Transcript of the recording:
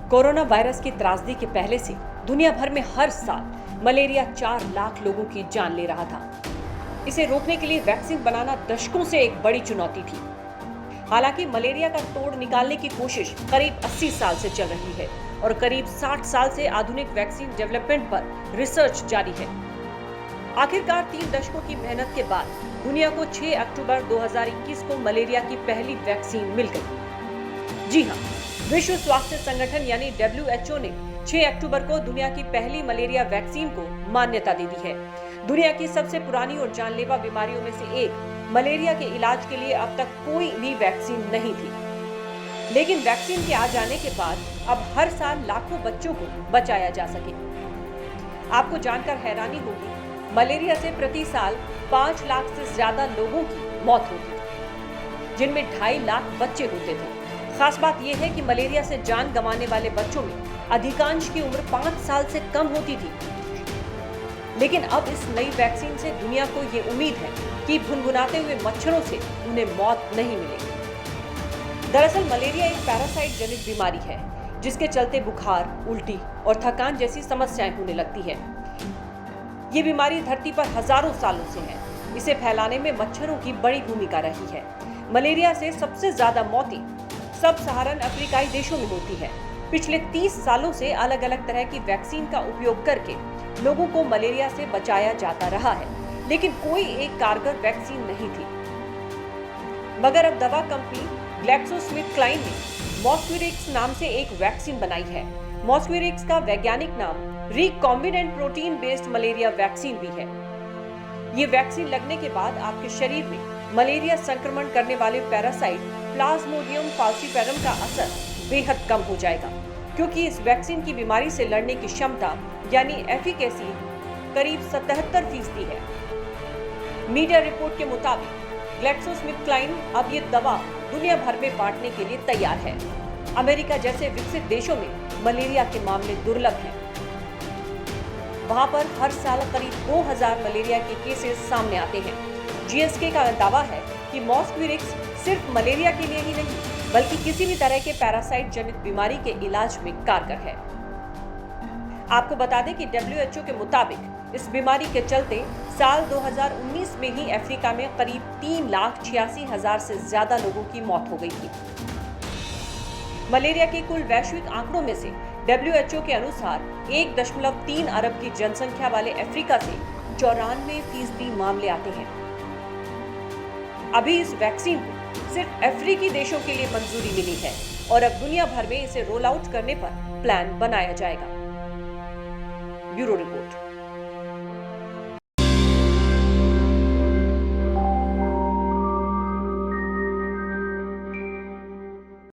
Corona virus की त्रासदी के पहले से दुनिया भर में हर साल मलेरिया 4 लाख लोगों की जान ले रहा था। इसे रोकने के लिए वैक्सीन बनाना दशकों से एक बड़ी चुनौती थी। हालांकि मलेरिया का तोड़ निकालने की कोशिश करीब 80 साल से चल रही है और करीब 60 साल से आधुनिक वैक्सीन डेवलपमेंट पर रिसर्च जारी है। आखिरकार 3 दशकों की मेहनत के बाद दुनिया को 6 अक्टूबर 2021 को मलेरिया की पहली वैक्सीन मिल गई। जी हाँ, विश्व स्वास्थ्य संगठन यानी WHO ने 6 अक्टूबर को दुनिया की पहली मलेरिया वैक्सीन को मान्यता दे दी है। दुनिया की सबसे पुरानी और जानलेवा बीमारियों में से एक मलेरिया के इलाज के लिए अब तक कोई भी वैक्सीन नहीं थी, लेकिन वैक्सीन के आ जाने के बाद अब हर साल लाखों बच्चों को बचाया जा सके। आपको जानकर हैरानी होगी, मलेरिया से प्रति साल 5 लाख से ज्यादा लोगों की मौत होती थी, जिनमें 2.5 लाख बच्चे होते थे। खास बात यह है कि मलेरिया से जान गंवाने वाले बच्चों में अधिकांश की उम्र 5 साल से कम होती थी। लेकिन अब इस नई वैक्सीन से दुनिया को ये उम्मीद है कि भुनभुनाते हुए मच्छरों से उन्हें मौत नहीं मिलेगी। दरअसल मलेरिया एक पैरासाइट जनित बीमारी है, जिसके चलते बुखार, उल्टी और थकान जैसी समस्याएं होने लगती है। ये बीमारी धरती पर हजारों सालों से है। इसे फैलाने में मच्छरों की बड़ी भूमिका रही है। मलेरिया से सबसे ज्यादा मौतें सब सहारन अफ्रीकाई देशों में होती है। पिछले 30 सालों से अलग अलग तरह की वैक्सीन का उपयोग करके लोगों को मलेरिया से बचाया जाता रहा है, लेकिन कोई एक कारगर वैक्सीन नहीं थी। मगर अब दवा कंपनी ग्लैक्सोस्मिथक्लाइन ने मॉस्क्विरिक्स नाम से एक वैक्सीन बनाई है। मॉस्क्विरिक्स का वैज्ञानिक नाम recombinant protein based malaria vaccine भी है। ये वैक्सीन लगने के बाद आपके शरीर में मलेरिया संक्रमण करने वाले पैरासाइट प्लाज्मोडियम फाल्सीपेरम का असर बेहद कम हो जाएगा, क्योंकि इस वैक्सीन की बीमारी से लड़ने की क्षमता यानी एफिकेसी करीब 77% है। मीडिया रिपोर्ट के मुताबिक ग्लैक्सोस्मिथक्लाइन अब ये दवा दुनिया भर में बांटने के लिए तैयार है। अमेरिका जैसे विकसित देशों में मलेरिया के मामले दुर्लभ हैं। वहां पर हर साल करीब 2000 मलेरिया के केसेस सामने आते हैं। GSK का दावा है कि मॉस्क्विरिक्स सिर्फ मलेरिया के लिए ही नहीं, बल्कि किसी भी तरह के पैरासाइट जनित बीमारी के इलाज में कारगर है। आपको बता दें कि WHO के मुताबिक इस बीमारी के चलते साल 2019 में ही अफ्रीका में करीब 3,86,000 से ज्यादा लोगों की मौत हो गई थी। मलेरिया के कुल वैश्विक आंकड़ों में से WHO के अनुसार 1.3 अरब की जनसंख्या वाले अफ्रीका से 94% मामले आते हैं। अभी इस वैक्सीन को सिर्फ अफ्रीकी देशों के लिए मंजूरी मिली है और अब दुनिया भर में इसे रोल आउट करने पर प्लान बनाया जाएगा। Bureau report.